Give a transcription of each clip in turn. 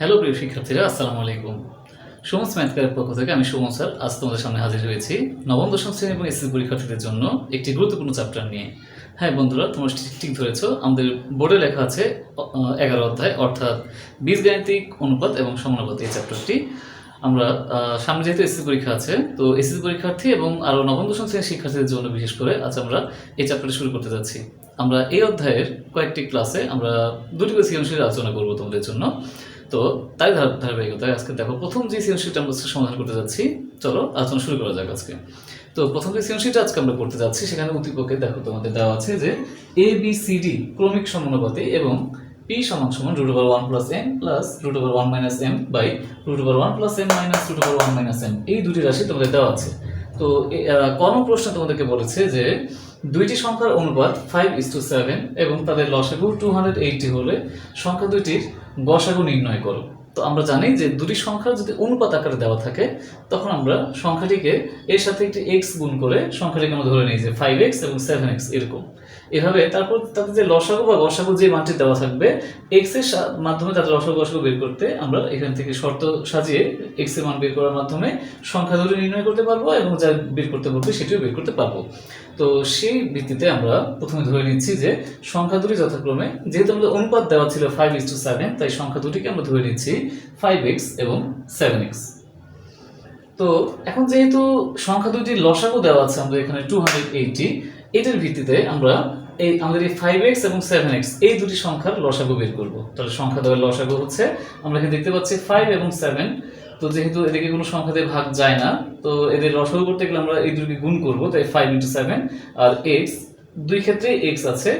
Hello প্রিয় শিক্ষার্থীরা, আসসালামু আলাইকুম। সুমস ম্যাথ ক্লাবের পক্ষ থেকে আমি সুমন স্যার আজ তোমাদের সামনে হাজির হয়েছি নবম দশম শ্রেণী এবং এসএসসি পরীক্ষার্থীদের জন্য একটি গুরুত্বপূর্ণ চ্যাপ্টার নিয়ে। হ্যাঁ বন্ধুরা, তোমরা ঠিক ধরেছ, আমাদের বোর্ডে লেখা আছে 11 অধ্যায়, অর্থাৎ বীজগাণিতিক অনুপাত এবং সমানুপাত। এই চ্যাপ্টারটি আমরা সামনে যেহেতু এসএসসি পরীক্ষা আছে, তো এসএসসি পরীক্ষার্থী এবং আরও নবম দশম শ্রেণীর শিক্ষার্থীদের জন্য বিশেষ করে আজ আমরা এই চ্যাপ্টারটি শুরু করতে যাচ্ছি। আমরা এই অধ্যায়ের কয়েকটি ক্লাসে আমরা দুটি করে সৃজনশীল আলোচনা করবো তোমাদের জন্য। তো তাই ধারাবাহিকতায় আজকে দেখো, প্রথম যে সৃজনশীলটা আমরা সমাধান করতে যাচ্ছি, চলো আলোচনা শুরু করা যাক আজকে। তো প্রথম যে সৃজনশীলটা আজকে আমরা করতে যাচ্ছি, সেখানে উদ্দীপকে দেখো তোমাদের দেওয়া আছে যে এ বি সি ডি ক্রমিক সমানুপাতে এবং p সমান সমান √1 + m + √1 - m by √1 + m - √1 - m, এই দুটি রাশি তোমাদের দেওয়া আছে। তো কোন প্রশ্ন তোমাদেরকে বলেছে যে দুইটি সংখ্যার অনুপাত 5:7 এবং তাদের লসাগু 280 হলে সংখ্যা দুইটির গসাগু নির্ণয় করো। তো আমরা জানি যে দুটি সংখ্যা যদি অনুপাত আকারে দেওয়া থাকে, তখন আমরা সংখ্যাটিকে এর সাথে একটি x গুণ করে সংখ্যাটিকে আমরা ধরে নিই যে 5x এবং 7x এরকম। এভাবে তারপর তাদের যে লসাগু বা গসাগু যে মানটি দেওয়া থাকবে, x এর মাধ্যমে তাদের লসাগু গসাগু বের করতে আমরা এখান থেকে শর্ত সাজিয়ে x এর মান বের করার মাধ্যমে সংখ্যা দুটি নির্ণয় করতে পারবো এবং যা বের করতে বলবে সেটিও বের করতে পারবো। তো সেই ভিত্তিতে আমরা প্রথমে ধরে নিচ্ছি যে সংখ্যা দুটি যথাক্রমে, যেহেতু আমাদের অনুপাত দেওয়া ছিল 5:7, তাই সংখ্যা দুটিকে আমরা ধরে নিচ্ছি 5x এবং 7x। তো এখন যেহেতু সংখ্যা দুটির লসাগু দেওয়া আছে আমাদের এখানে 280, এটার ভিত্তিতে আমরা আমাদের এই 5x এবং 7x এই দুটি সংখ্যার লসাগু বের করব। তাহলে সংখ্যা দেওয়ার লসাগু হচ্ছে, আমরা এখানে দেখতে পাচ্ছি 5 এবং 7। তো যেহেতু এদিকে কোনো সংখ্যা দিয়ে ভাগ যায় না, তো এদের লসাগু করতে গেলে আমরা এই দুটোকে গুণ করব, তাই 5 × 7 আর x, দুই ক্ষেত্রে x আছে,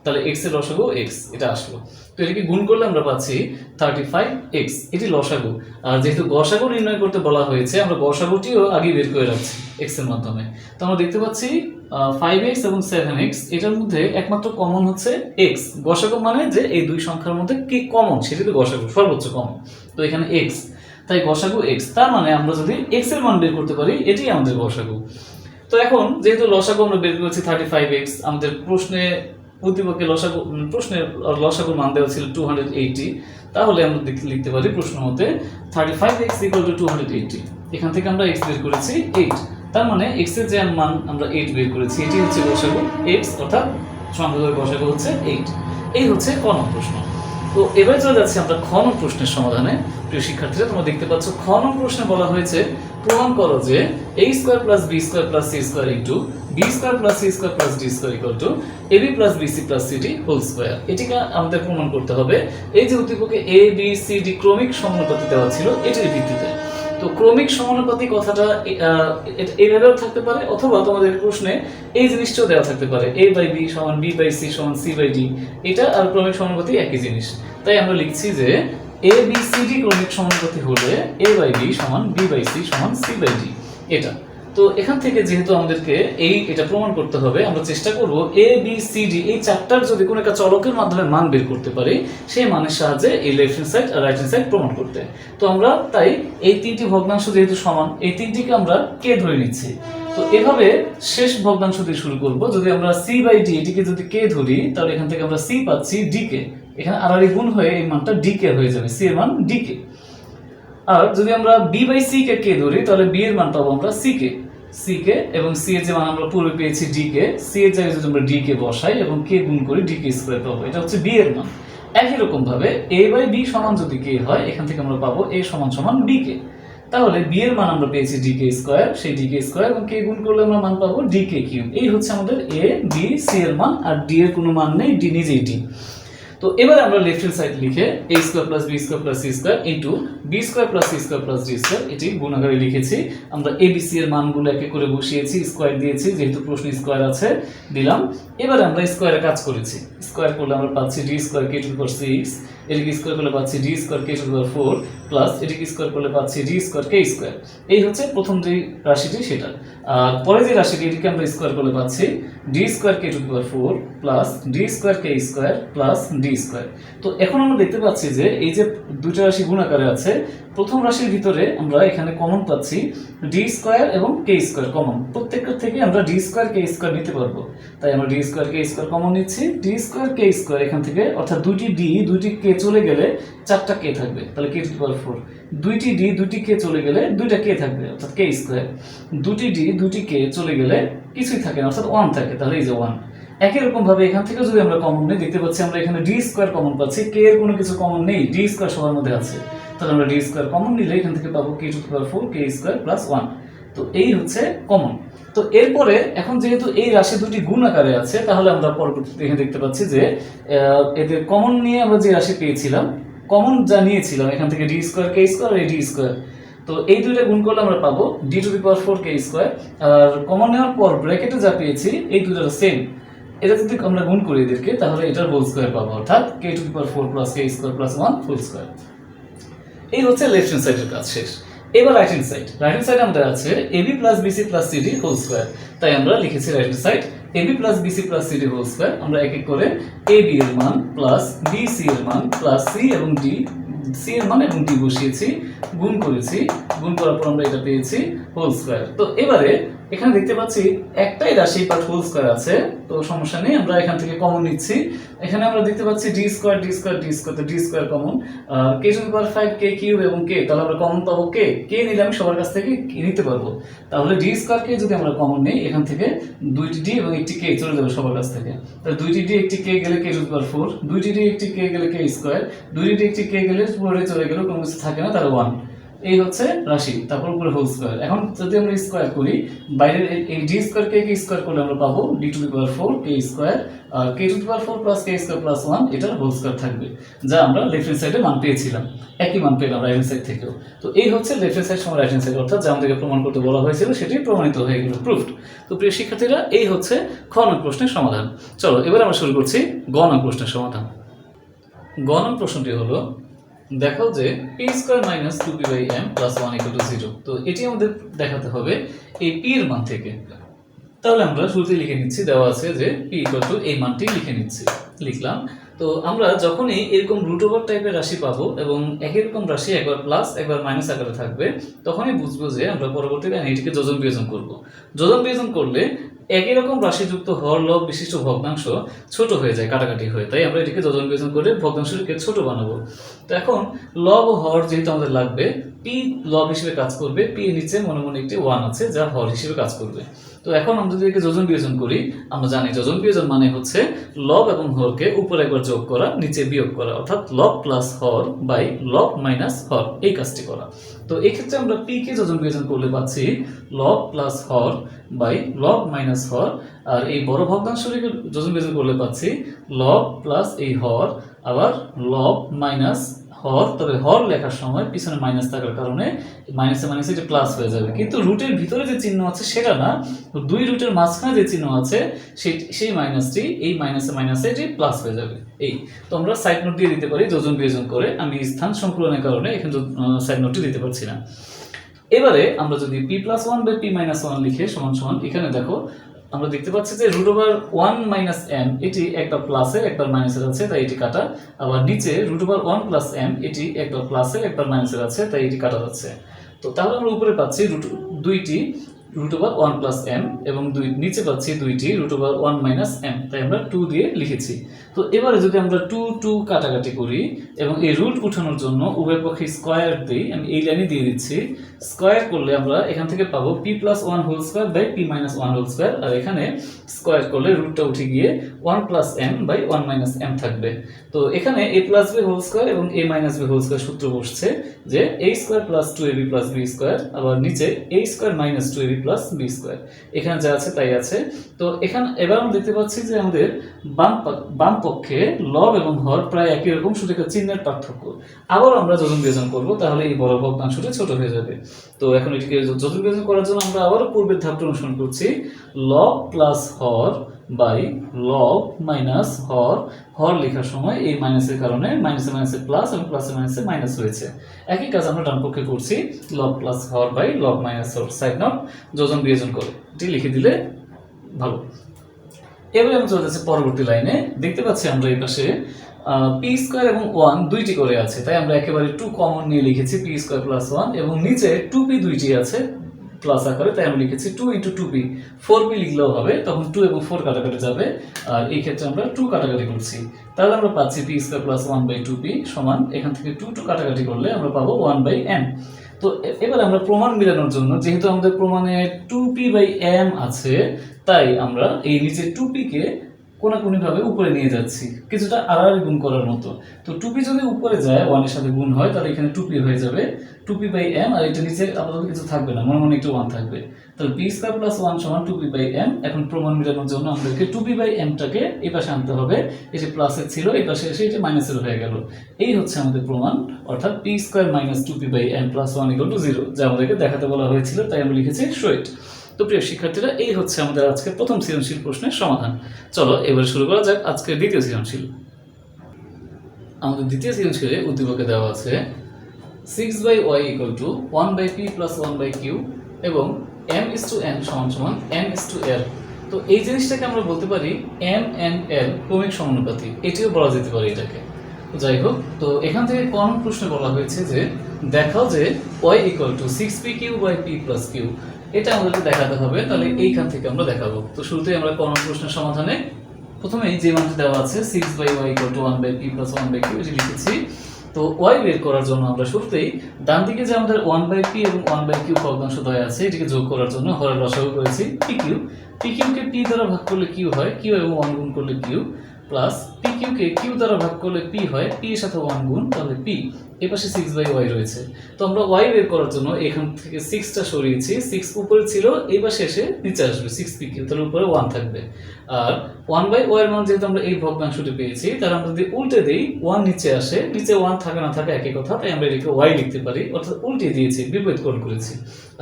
তাহলে x এর লসাগু x, এটা আসলো। তো এটাকে গুণ করলে আমরা পাচ্ছি 35x, এটি লসাগু। আর যেহেতু গসাগু নির্ণয় করতে বলা হয়েছে, আমরা গসাগুটিও আগে বের করে রাখছি x এর মাধ্যমে। তো আমরা দেখতে পাচ্ছি 5x এবং 7x, এটার মধ্যে একমাত্র কমন হচ্ছে x। গসাগু মানে যে এই দুই সংখ্যার মধ্যে কি কমন, সেটি তো গসাগু, সর্বোচ্চ কমন। তো এখানে x, তাই গসাগু x। তার মানে আমরা যদি x এর মান বের করতে পারি, এটাই আমাদের গসাগু। তো এখন যেহেতু লসাগু আমরা বের করেছি 35x, আমাদের প্রশ্নে উদ্দীপকে প্রশ্নের লসাগুর মান দেওয়া ছিল 280, তাহলে আমরা লিখতে পারি প্রশ্ন মতে 35x = 280। এখান থেকে আমরা x বের করেছি 8, তার মানে x এর যে মান আমরা 8 বের করেছি, এটি হচ্ছে লসাগু x, অর্থাৎ সংখ্যার লসাগু হচ্ছে 8। এই হচ্ছে ক নং প্রশ্ন। তো এবারে চলে যাচ্ছি আমরা খ নং প্রশ্নের সমাধানে। প্রিয় শিক্ষার্থীরা, তোমরা দেখতে পাচ্ছ খ নং প্রশ্নে বলা হয়েছে প্রমাণ করো যে a² + b² + c² * b² + c² + d² = ab + bc + cd হোল²। এটিকে আমাদের প্রমাণ করতে হবে এই যে উদ্দীপকে a b c d ক্রমিক সমানুপাতে দেওয়া ছিল, এটির ভিত্তিতে। তো ক্রমিক সমানুপাতি কথাটা এইভাবেও থাকতে পারে, অথবা তোমাদের প্রশ্নে এই জিনিসটাও দেওয়া থাকতে পারে, a/b = b/c = c/d। এটা আর ক্রমিক সমানুপাতি একই জিনিস। তাই আমরা লিখছি যে a b c d ক্রমিক সমানুপাতি হলে a/b = b/c = c/d। এটা তো এখান থেকে যেহেতু আমাদেরকে এটা প্রমাণ করতে হবে, আমরা চেষ্টা করব a b c d এই চারটার যদি কোনো একটা চলকের মাধ্যমে মান বের করতে পারি, সেই মানের সাহায্যে এই লেফট হ্যান্ড সাইড আর রাইট হ্যান্ড সাইড প্রমাণ করতে। তো আমরা তাই এই তিনটি ভগ্নাংশ যেহেতু সমান, এই তিনটিকে আমরা কে ধরে নিচ্ছি। তো এভাবে শেষ ভগ্নাংশ দিয়ে শুরু করব। যদি আমরা c/d এটিকে যদি কে ধরি, তাহলে এখান থেকে আমরা c পাচ্ছি d কে, এখানে আড়াআড়ি গুণ হয়ে এই মানটা d কে হয়ে যাবে, c এর মান d কে। আর যদি আমরা b/c কে ধরি, তাহলে b এর মান পাবো আমরা c কে, এবং c এর যে মান আমরা পূর্বে পেয়েছি d কে, c এর জায়গায় যদি আমরা d কে বসাই এবং k গুণ করি, d² পাবো, এটা হচ্ছে b এর মান। একই রকম ভাবে a/b সমান যদি k হয়, এখান থেকে আমরা পাবো a = b কে। তাহলে b এর মান আমরা পেয়েছি d² সেই d² এবং k গুণ করলে আমরা মান পাবো d⁵। এই হচ্ছে আমাদের a b c এর মান, আর d এর কোনো মান নেই, d নিজেই d। তো এবারে আমরা লেফট হ্যান্ড সাইড লিখে a² + b² + c² * b² + c² + d², এটি গুণ আকারে লিখেছি। আমরা a b c এর মানগুলো একে করে বসিয়েছি, স্কয়ার দিয়েছি, যেহেতু প্রশ্নে স্কয়ার আছে দিলাম। এবারে আমরা স্কয়ারে কাজ করেছি, স্কয়ার করলে আমরা পাচ্ছি d² k⁶, এটিকে স্কয়ার করলে পাচ্ছি d² k⁴ প্লাস এটিকে স্কয়ার করলে পাচ্ছি d² k²। এই হচ্ছে প্রথম যে রাশিটি সেটা। আর পরে যে রাশিটি, এটিকে আমরা স্কয়ার করলে পাচ্ছি d² k⁴ plus d² k² plus d²। তো এখন আমরা দেখতে পাচ্ছি যে এই যে দুইটা রাশি গুণ আকারে আছে, প্রথম রাশির ভিতরে আমরা এখানে কমন পাচ্ছি d² এবং k² কমন। প্রত্যেকটা থেকে আমরা d² k² নিতে পারবো, তাই আমরা d² k² কমন নিচ্ছি। d² k² এখান থেকে, অর্থাৎ দুইটি d দুইটি k চলে গেলে 4টা কে থাকবে, তাহলে কে টু দি পাওয়ার 4। 2টি ডি 2টি কে চলে গেলে 2টা কে থাকবে, অর্থাৎ কে স্কোয়ার। 2টি ডি 2টি কে চলে গেলে কিছুই থাকে না, অর্থাৎ 1 থাকে, তাহলে এই যে 1। একই রকম ভাবে এখান থেকে যদি আমরা কমন নিই, দেখতে পাচ্ছি আমরা এখানে ডি স্কোয়ার কমন পাচ্ছি, কে এর কোনো কিছু কমন নেই, ডি স্কোয়ার সবার মধ্যে আছে, তাহলে আমরা ডি স্কোয়ার কমন নিলে এখান থেকে পাবো k to the power 4 k square plus 1। তো এই হচ্ছে কমন। তো এরপরে এখন যেহেতু এই রাশি দুটি গুণ আকারে আছে, তাহলে আমরা পরবর্তীতে এখানে দেখতে পাচ্ছি যে এদের কমন নিয়ে আমরা যে রাশি পেয়েছিলাম, কমন যা নিয়েছিলাম এখান থেকে ডি স্কোয়ার কে স্কোয়ার আর ডি স্কোয়ার, তো এই দুইটা গুণ করলে আমরা পাবো d to the power 4 k square. আর কমন নেওয়ার পর ব্র্যাকেটে যা পেয়েছি এই দুটো সেম, এটা যদি আমরা গুণ করি এদেরকে, তাহলে এটার হোল স্কোয়ার পাবো, অর্থাৎ k to the power 4 plus k square plus 1 whole square. এই হচ্ছে লেফট হ্যান্ড সাইডের কাজ শেষ। এবার right hand side, right hand side আমাদের আছে AB plus BC plus CD whole square, তাই আমরা লিখেছি right hand side AB plus BC plus CD whole square. আমরা এক এক করে এবি এর মান প্লাস বিসি এর মান প্লাস সি এবং ডি, সি এর মান এবং ডি বসিয়েছি, গুণ করেছি, গুণ করার পর আমরা এটা পেয়েছি হোল স্কোয়ার। তো এবারে এখানে দেখতে পাচ্ছি একটাই রাশি বাট হোল স্কোয়ার আছে, তো সমস্যা নেই, আমরা এখান থেকে কমন নিচ্ছি। এখানে আমরা দেখতে পাচ্ছি d square d square d square, তো d square common, k to the power 5 k cube এবং কে, তাহলে আমরা কমন পাবো কে, কে নিলে আমি সবার কাছ থেকে নিতে পারবো, তাহলে ডি স্কোয়ার কে যদি আমরা কমন নিই এখান থেকে 2টি ডি এবং একটি কে চলে যাবে সবার কাছ থেকে, তাহলে 2টি ডি একটি কে গেলে কে টু দি পাওয়ার 4, 2টি ডি একটি কে গেলে কে স্কোয়ার, 2টি ডি একটি কে গেলে পুরো চলে গেল, কোনো কিছু থাকে না, তাহলে 1। এই হচ্ছে রাশি, তারপর উপরে হোল স্কোয়ার। এখন যদি আমরা স্কোয়ার করি, বাইরের এই ডি স্কোয়ার কে কে স্কোয়ার করলে আমরা পাবো d to the power 4 k square, আর k to the power 4 plus k square plus 1 এটার হোল স্কোয়ার থাকবে, যা আমরা লেফট হ্যান্ড সাইডে মান পেয়েছিলাম, একই মান পেলাম রাইট হ্যান্ড সাইড থেকেও। তো এই হচ্ছে লেফট হ্যান্ড সাইড সমান রাইট হ্যান্ড সাইড, অর্থাৎ যা আমাদেরকে প্রমাণ করতে বলা হয়েছিল সেটাই প্রমাণিত হয়ে গেল, প্রুফড। তো প্রিয় শিক্ষার্থীরা, এই হচ্ছে খ নং প্রশ্নের সমাধান। চলো এবার আমরা শুরু করছি গ নং প্রশ্নের সমাধান। গ নং প্রশ্নটি হলো, দেখো যে p square minus 2p by m plus 1 equal to 0। তো এটি আমাদের দেখাতে হবে এই পি এর মান থেকে, তাহলে আমরা শুরুতে লিখে নিচ্ছি, দেওয়া আছে যে পি ইকুয়াল টু এই মানটি লিখে নিচ্ছি, লিখলাম। তো আমরা যখনই এরকম রুট ওভার টাইপের রাশি পাবো এবং একই রকম রাশি একবার প্লাস একবার মাইনাস আকারে থাকবে, তখনই বুঝবো যে আমরা পরবর্তীতে এটিকে যোজন বিয়োজন করব। যোজন বিয়োজন করলে একই রকম রাশিযুক্ত হর লব বিশিষ্ট ভগ্নাংশ ছোট হয়ে যায়, কাটাকাটি হয়ে, তাই আমরা এটিকে যোজন বিয়োজন করে ভগ্নাংশটিকে ছোট বানাবো। তো এখন লব ও হর যেহেতু আমাদের লাগবে, পি লব হিসেবে কাজ করবে, পি এর নিচে মনে মনে একটি 1 আছে যা হর হিসেবে কাজ করবে। তো এখন আমরা যদি একে যোজন বিয়োজন করি, আমরা জানি যোজন বিয়োজন মানে হচ্ছে লব এবং হরকে উপরে একবার যোগ করা, নিচে বিয়োগ করা, অর্থাৎ লব প্লাস হর বাই লব মাইনাস হর, এই কাজটি করা। তো এই ক্ষেত্রে আমরা পি কে যোজন বিয়োজন করলে পাচ্ছি লব প্লাস হর বাই লব মাইনাস হর, আর এই বড় ভগ্নাংশটিকে যোজন বিয়োজন করলে পাচ্ছি লব প্লাস এই হর আবার লব মাইনাস হর, তবে হর লেখার সময় পিছনে মাইনাস থাকার কারণে মাইনাসে মাইনাসে এটা প্লাস হয়ে যাবে, কিন্তু রুটের ভিতরে যে চিহ্ন আছে সেটা না, দুই রুটের মাঝখানে যে চিহ্ন আছে সেই মাইনাসটি এই মাইনাসে মাইনাসে এটি প্লাস হয়ে যাবে। এই তো আমরা সাইড নোট দিয়ে দিতে পারি যোজন বিয়োজন করে, আমি স্থান সংকুলনের কারণে এখানে সাইড নোটটি দিতে পারছি না। এবারে আমরা যদি p plus 1 by p minus 1 লিখে সমান সমান, এখানে দেখো আমরা দেখতে পাচ্ছি যে রুট ওভার 1 মাইনাস এম এটি একবার প্লাসের একবার মাইনাসের আছে, তাই এটি কাটা, আবার নিচে রুট ওভার 1 প্লাস এম এটি একবার প্লাসের একবার মাইনাসের আছে, তাই এটি কাটা যাচ্ছে। তো তাহলে আমরা উপরে পাচ্ছি দুইটি রুট ওভার 1 প্লাস এম এবং নিচে পাচ্ছি দুইটি রুট ওভার 1 মাইনাস এম, তাই আমরা 2 দিয়ে লিখেছি। তো এবারে যদি আমরা 2 কাটাকাটি করি এবং এই রুট উঠানোর জন্য উভয় পক্ষে স্কোয়ার দিই, আমি এই লাইনে দিয়ে দিচ্ছি, স্কোয়ার করলে আমরা এখান থেকে পাবো p plus 1 whole square by p minus 1 whole square, আর এখানে স্কোয়ার করলে রুটটা উঠে গিয়ে 1 plus m by 1 minus m থাকবে। তো এখানে a plus b whole square এবং a minus b whole square সূত্র বসছে যে a square plus 2ab plus b square, আবার নিচে a square minus 2ab plus b square, এখানে যা আছে তাই আছে। তো এখানে এবার আমরা দেখতে পাচ্ছি যে আমাদের বাম পক্ষে লব এবং হর প্রায় একই রকম, শুধু চিহ্নের পার্থক্য। আবার আমরা যোজন বিয়োজন করব, তাহলে এই বড় ভগ্নাংশটি ছোট হয়ে যাবে। তো এখন এটিকে যোজন বিয়োজন করার জন্য আমরা আবারও পূর্বের ধাপটা অনুসরণ করছি, লব প্লাস হর বাই লব মাইনাস হর, হর লেখার সময় এই মাইনাসের কারণে মাইনাসে মাইনাসে প্লাস এবং প্লাসে মাইনাসে মাইনাস হয়েছে। একই কাজ আমরা ডান পক্ষে করছি, লব প্লাস হর বাই লব মাইনাস হর, সাইড নোট যোজন বিয়োজন করে এটি লিখে দিলে ভালো। এবারে আমরা চলে যাচ্ছি পরবর্তী লাইনে, দেখতে পাচ্ছি আমরা এই পাশে পি স্কোয়ার এবং 1 দুইটি করে আছে, তাই আমরা একেবারে 2 কমন নিয়ে লিখেছি পি স্কোয়ার প্লাস 1, এবং নিচে 2p দুইটি আছে, প্লাস আকারে, তাই আমরা লিখেছি 2 ইন্টু 2p। 4p লিখলেও হবে, তখন 2 এবং 4 কাটাকাটি যাবে, আর এই ক্ষেত্রে আমরা 2 কাটাকাটি করছি, তাহলে আমরা পাচ্ছি p স্কয়ার প্লাস 1/2p সমান, এখান থেকে 2 কাটাকাটি করলে আমরা পাবো 1/m। তো এবার আমরা প্রমাণ মিলানোর জন্য, যেহেতু আমাদের প্রমাণে 2p/m আছে, তাই আমরা এই নিচে 2p কে কোনাকুনিভাবে উপরে নিয়ে যাচ্ছি, কিছুটা আড়াআড়ি গুণ করার মতো। তো 2p যদি উপরে যায় 1 এর সাথে গুণ হয়, তাহলে এখানে 2p হয়ে যাবে 2p/m, আর এটা নিচে আপাতত কিছু থাকবে না, মনে মনে একটু 1 থাকবে, তাহলে p স্কয়ার প্লাস 1 সমান 2p/m। এখন প্রমাণ মেলানোর জন্য আমাদেরকে 2p/m টাকে এই পাশে আনতে হবে, এই যে প্লাসের ছিল এই পাশে এসে এটা মাইনাসের হয়ে গেল। এই হচ্ছে আমাদের প্রমাণ, অর্থাৎ p square minus 2p/m plus 1 equal to 0, যা আমাদেরকে দেখাতে বলা হয়েছিল, তাই আমরা লিখেছি শো ইট। তো প্রিয় শিক্ষার্থীরা, এই হচ্ছে আমাদের আজকে প্রথম সৃজনশীল প্রশ্নের সমাধান। চলো এবার শুরু করা যাক আজকের দ্বিতীয় সৃজনশীল। আমাদের দ্বিতীয় সৃজনশীলে উদ্দীপকে দেওয়া আছে 6/y equal to 1/p plus 1/q এবং m:n সমান সমান m:r। তো এই জিনিসটাকে আমরা বলতে পারি m/n ক্রমিক সমানুপাতি, এটিও বলা যেতে পারে এটাকে। তো যাই হোক, তো এখান থেকে কমন প্রশ্নে বলা হয়েছে যে দেখাও যে y equal to 6pq/p plus q, এটা আমাদেরকে দেখাতে হবে, তাহলে এইখান থেকে আমরা দেখাবো। তো শুরুতেই আমরা কমন প্রশ্নের সমাধানে প্রথমেই যে মানটি দেওয়া আছে 6/y equal to 1/p plus 1/q এটি লিখেছি। তো y বের করার জন্য আমরা শুরুতেই ডান দিকে যে আমাদের 1/p এবং 1/q ভগ্নাংশ দ্বয় আছে, এটিকে যোগ করার জন্য হরের লসাগু করেছি pq। pq কে p দ্বারা ভাগ করলে q হয়, q এবং 1 গুণ করলে q, প্লাস pq কে q দ্বারা ভাগ করলে p হয়, p এর সাথে 1 গুণ, তাহলে p। এই পাশে 6/y রয়েছে। তো আমরা y বের করার জন্য এখান থেকে 6টা সরিয়েছি, 6 উপরে ছিল, এই পাশে এসে নিচে আসবে 6pq, তাহলে উপরে 1 থাকবে। আর 1/y এর মান যেহেতু আমরা এই ভগ্নাংশটি পেয়েছি, তাহলে আমরা যদি উল্টে দেই 1 নিচে আসে, নিচে 1 থাকে না থাকে একই কথা, তাই আমরা এটাকে y লিখতে পারি, অর্থাৎ উল্টে দিয়েছি, বিপরীতকরণ করেছি।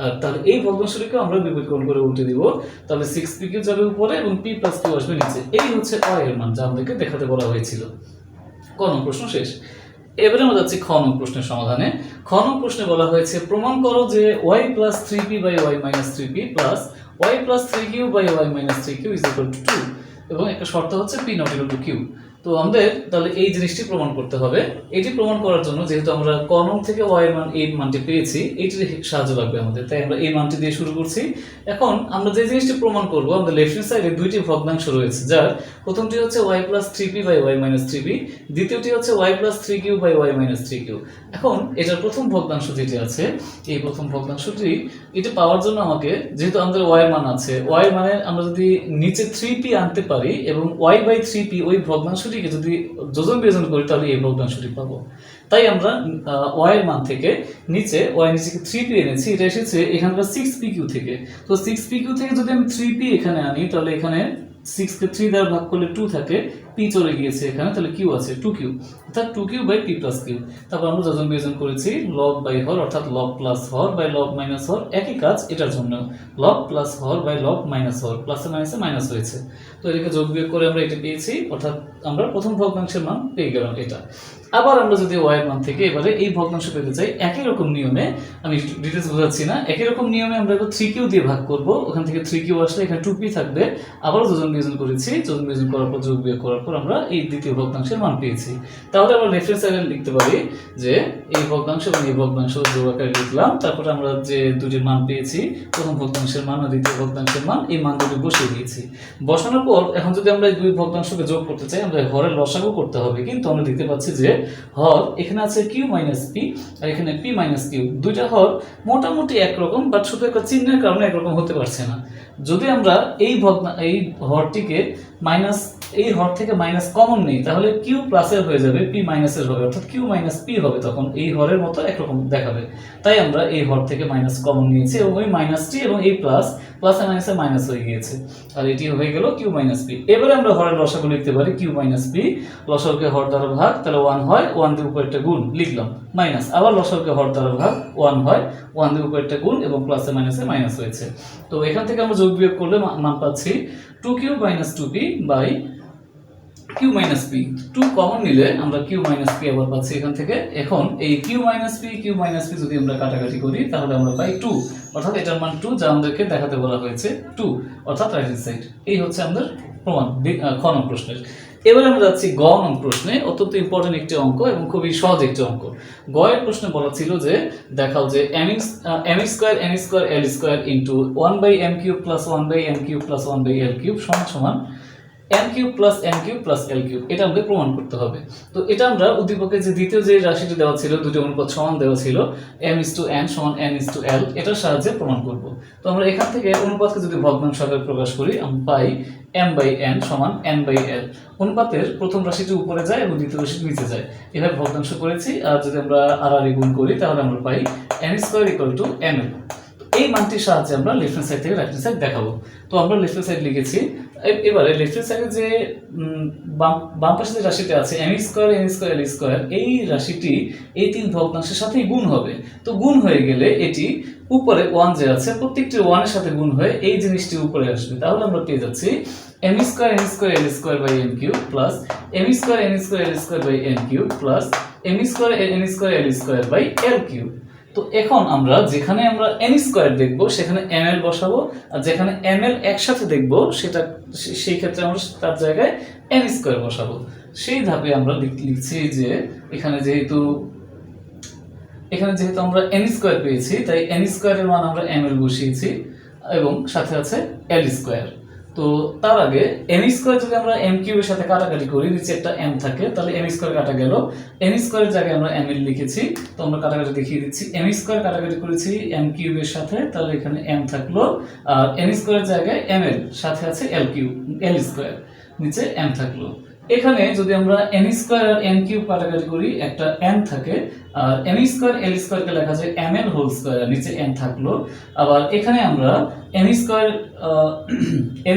আর তাহলে এই ভগ্নাংশটিকে আমরা বিপরীতকরণ করে উল্টে দিব, তাহলে 6pq যাবে উপরে এবং p প্লাস q আসবে নিচে। এই হচ্ছে y এর মান, যা আমাদেরকে দেখাতে বলা হয়েছিল। ক নং প্রশ্ন শেষ। এবারে আমরা যাচ্ছি খ নং প্রশ্নের সমাধানে। খ নং প্রশ্নে বলা হয়েছে প্রমাণ করো যে y plus 3p/y minus 3p plus y plus 3q/y minus 3q is equal to 2, এবং একটা শর্ত হচ্ছে p not equal to q। তো আমাদের তাহলে এই জিনিসটি প্রমাণ করতে হবে। এটি প্রমাণ করার জন্য যেহেতু আমরা ক নং থেকে y এর মান এই মানটি পেয়েছি, এটির সাহায্য লাগবে আমাদের, তাই আমরা এই মানটি দিয়ে শুরু করছি। এখন আমরা যে জিনিসটি প্রমাণ করব, আমাদের লেফট হ্যান্ড সাইডে দুইটি ভগ্নাংশ রয়েছে, যার প্রথমটি হচ্ছে y plus 3p/y minus 3p, দ্বিতীয়টি হচ্ছে y plus 3q/y minus 3q। এখন এটার প্রথম ভগ্নাংশ যেটি আছে, এই প্রথম ভগ্নাংশটি এটা পাওয়ার জন্য আমাকে, যেহেতু আমাদের y এর মান আছে, y এর মানে আমরা যদি নিচে 3p আনতে পারি এবং y/3p ওই ভগ্নাংশটিকে যদি যোজন বিয়োজন করি, তাহলে এই ভগ্নাংশটি পাবো। তাই আমরা y এর মান থেকে নিচে y নিচে 3p এনেছি, এটা এসেছে এখানকার 6pq থেকে। তো 6pq থেকে যদি আমি 3p এখানে আনি, তাহলে এখানে 6 কে 3 দ্বারা ভাগ করলে 2 থাকে, p চলে গিয়েছে এখানে, তাহলে q আছে 2q, অর্থাৎ 2q/p প্লাস q। তারপর আমরা যোজন বিয়োজন করেছি লব বাই হর, অর্থাৎ লব প্লাস হর বাই লব মাইনাস হর, একই কাজ এটার জন্য, লব প্লাস হর বাই লব মাইনাস হর, প্লাসে মাইনাসে মাইনাস হয়েছে। তো এটাকে যোগ বিয়োগ করে আমরা এটা পেয়েছি, অর্থাৎ আমরা প্রথম ভগ্নাংশের মান পেয়ে গেলাম এটা। আবার আমরা যদি y এর মান থেকে এবারে এই ভগ্নাংশ পেতে চাই, একই রকম নিয়মে, আমি ডিটেইলস বোঝাচ্ছি না, একই রকম নিয়মে আমরা 3q দিয়ে ভাগ করব, ওখান থেকে 3q আসলে এখানে 2p থাকবে, আবারও যোজন বিয়োজন করেছি, যোজন বিয়োজন করার পর যোগ বিয়োগ করার পর আমরা এই দ্বিতীয় ভগ্নাংশের মান পেয়েছি। তাহলে আমরা লেফট হ্যান্ড সাইডে লিখতে পারি যে এই ভগ্নাংশ এবং এই ভগ্নাংশ যোগ আকারে লিখলাম, তারপরে আমরা যে দুটির মান পেয়েছি, প্রথম ভগ্নাংশের মান আর দ্বিতীয় ভগ্নাংশের মান, এই মান দুটি বসিয়ে দিয়েছি। বসানোর পর এখন যদি আমরা এই দুই ভগ্নাংশকে যোগ করতে চাই, আমরা হরের লসাগু করতে হবে, কিন্তু আমরা দেখতে পাচ্ছি যে হর এখানে আছে q মাইনাস p আর এখানে p মাইনাস q, দুইটা হর মোটামুটি একরকম, বাট শুধু একটা চিহ্নের কারণে একরকম হতে পারছে না। যদি আমরা এই হরটিকে মাইনাস, এই হর থেকে মাইনাস কমন নেই, তাহলে q প্লাসের হয়ে যাবে, p মাইনাসের হবে, অর্থাৎ q মাইনাস p হবে, তখন এই হরের মতো একরকম দেখাবে। তাই আমরা এই হর থেকে মাইনাস কমন নিয়েছি এবং ওই মাইনাসটি এবং এই প্লাস, প্লাসে মাইনাসে মাইনাস হয়ে গিয়েছে, আর এটি হয়ে গেল q মাইনাস p। এবারে আমরা হরের লসাগু লিখতে পারি q মাইনাস p, লসাগুকে হর দ্বারা ভাগ, তাহলে 1 হয়, 1 দিয়ে উপর একটা গুণ লিখলাম, মাইনাস, আবার লসাগুকে হর দ্বারা ভাগ, 1 হয়, 1 দিয়ে উপর একটা গুণ এবং প্লাসে মাইনাসে মাইনাস হয়েছে। তো এখান থেকে আমরা যোগ বিয়োগ করলে মান পাচ্ছি 2q minus 2p by q minus p। 2 common নিলে আমরা q মাইনাস p আবার পাচ্ছি এখান থেকে। এখন এই q মাইনাস p যদি আমরা কাটাকাটি করি, তাহলে আমরা পাই 2, অর্থাৎ এটার মান 2, যা আমাদেরকে দেখাতে বলা হয়েছে 2, অর্থাৎ রাইট হ্যান্ড সাইড। এই হচ্ছে আমাদের প্রমাণ খ নং প্রশ্নের। এবার আমরা যাচ্ছি গ নং প্রশ্নে, অত্যন্ত ইম্পর্টেন্ট একটি অঙ্ক এবং খুবই সহজ একটি অঙ্ক। গ এর প্রশ্নে বলা ছিল যে দেখাও যে m square n square l square into 1/m cube plus 1/m cube plus 1/l cube সমান সমান m cube plus n cube plus l cube, এটা আমাদের প্রমাণ করতে হবে। তো এটা আমরা উদ্দীপকে যে দ্বিতীয় যে রাশিটি দেওয়া ছিল, দুটি অনুপাত সমান দেওয়া ছিল, m:n সমান n:l, এটার সাহায্যে প্রমাণ করব। তো আমরা এখান থেকে অনুপাতকে যদি ভগ্নাংশ আকারে প্রকাশ করি, আমরা পাই m/n সমান n/l। অনুপাতের প্রথম রাশিটি উপরে যায় এবং দ্বিতীয় রাশিটি নিচে যায়, এভাবে ভগ্নাংশ করেছি। আর যদি আমরা আর গুণ করি তাহলে আমরা পাই n² = ml। এই মানটির সাহায্যে আমরা লেফট হ্যান্ড সাইড থেকে রাইট হ্যান্ড সাইড দেখাবো। তো আমরা লেফট হ্যান্ড সাইড লিখেছি। এবারে লেফট হ্যান্ড সাইডে যে বাম পাশে যে রাশিটা আছে m square n square l square, এই রাশিটি এই তিন ভগ্নাংশের সাথে গুণ হবে। তো গুণ হয়ে গেলে এটি উপরে 1 যে আছে প্রত্যেকটি 1 এর সাথে গুণ হয়ে এই জিনিসটি উপরে আসবে। তাহলে আমরা পেয়ে যাচ্ছি m square n square l square by n cube plus m square n square l square by n cube plus m square n square l square by l cube. তো এখন আমরা যেখানে আমরা n স্কয়ার দেখব সেখানে ml বসাবো, আর যেখানে ml একসাথে দেখব সেই ক্ষেত্রে আমরা তার জায়গায় n স্কয়ার বসাবো। সেই ধাপে আমরা লিখছি যে এখানে যেহেতু আমরা n স্কয়ার পেয়েছি, তাই n স্কয়ারের মান আমরা ml বসিয়েছি এবং সাথে আছে l স্কয়ার। তো তার আগে m স্কয়ার যদি আমরা m কিউবের সাথে কাটাকাটি করি, নিচে একটা m থাকে, তাহলে m স্কয়ার কাটা গেল, n স্কয়ারের জায়গায় আমরা ml লিখেছি। তো আমরা কাটাকাটি দেখিয়ে দিচ্ছি, m স্কয়ার কাটাকাটি করেছি m কিউবের সাথে, তাহলে এখানে m থাকলো, আর n স্কয়ারের জায়গায় ml সাথে আছে l স্কয়ার, নিচে m থাকলো। এখানে যদি আমরা n স্কয়ার আর n কিউব কাটাকাটি করি, একটা n থাকে, আর m স্কয়ার l স্কয়ারকে লেখা যায় ml হোল স্কয়ার, নিচে n থাকলো। আবার এখানে আমরা n square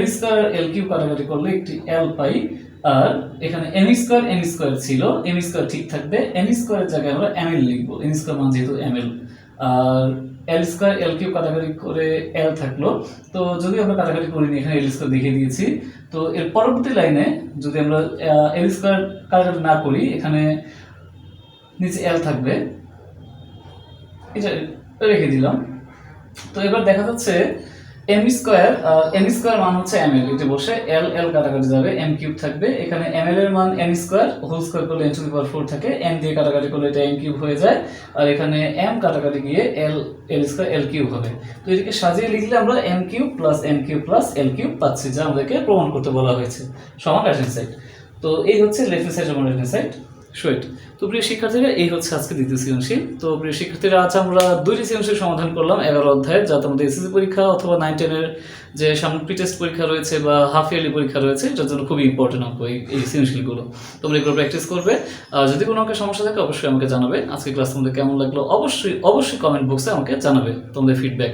l square l cube কাটাকাটি করলে একটি l পাই, আর এখানে m স্কয়ার n স্কয়ার ছিল, m স্কয়ার ঠিক থাকবে, n স্কয়ারের জায়গায় আমরা ml লিখব, n স্কয়ার মান যেহেতু ml। আর l স্কয়ার l কিউব কাটাকাটি করে l থাকলো। তো যদি আমরা কাটাকাটি করিনি, এখানে l স্কয়ার দেখিয়ে দিয়েছি। তো এর পরবর্তী লাইনে যদি আমরা l স্কয়ার কাটাকাটি না করি, এখানে নিচে l থাকবে, এটা রেখে দিলাম। তো এবার দেখা যাচ্ছে m স্কয়ার n স্কয়ার মান হচ্ছে ml, এটা বসে l কাটাকাটি যাবে, m কিউব থাকবে, এখানে ml এর মান n স্কয়ার, হোল স্কয়ার করলে n⁴ থাকে, n দিয়ে কাটাকাটি করলে এটা m কিউব হয়ে যায়, আর এখানে m কাটাকাটি গিয়ে l স্কয়ার l কিউব হবে। তো এটাকে সাজিয়ে লিখলে আমরা m cube plus n cube plus l cube পাচ্ছি, যা আমাদেরকে প্রমাণ করতে বলা হয়েছে, সমান রাইট হ্যান্ড সাইড। তো এই হচ্ছে লেফট হ্যান্ড সাইড এবং রাইট হ্যান্ড সাইড সুইট। তো প্রিয় শিক্ষার্থীরা, এই হচ্ছে আজকে দ্বিতীয় সৃজনশীল। তো প্রিয় শিক্ষার্থীরা, আজ আমরা দুইটি সৃজনশীল সমাধান করলাম 11 অধ্যায়ের, যা তোমাদের এসএসসি পরীক্ষা অথবা 9-10 এর যে সামনে প্রি-টেস্ট পরীক্ষা রয়েছে বা হাফ ইয়ারলি পরীক্ষা রয়েছে, এটার জন্য খুবই ইম্পর্টেন্ট অঙ্ক এই সৃজনশীলগুলো। তোমরা এগুলো প্র্যাকটিস করবে। যদি কোনো অঙ্কের সমস্যা থাকে অবশ্যই আমাকে জানাবে। আজকে ক্লাস তোমাদের কেমন লাগলো অবশ্যই কমেন্ট বক্সে আমাকে জানাবে তোমাদের ফিডব্যাক।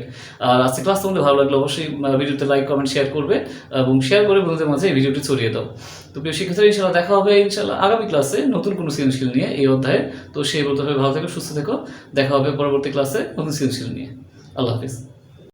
আর আজকে ক্লাস তোমাদের ভালো লাগলো অবশ্যই ভিডিওতে লাইক কমেন্ট শেয়ার করবে এবং শেয়ার করে বন্ধুদের মাঝে এই ভিডিওটি ছড়িয়ে দাও। তো প্রিয় শিক্ষার্থীরা, ইনশাআল্লাহ দেখা হবে আগামী ক্লাসে নতুন কোনো সৃজনশীল নিয়ে এই অধ্যায়ে। তো সেই বলতে হবে ভালো থেকো, সুস্থ থেকো, দেখা হবে পরবর্তী ক্লাসে নতুন সৃজনশীল নিয়ে। আল্লাহ হাফিজ।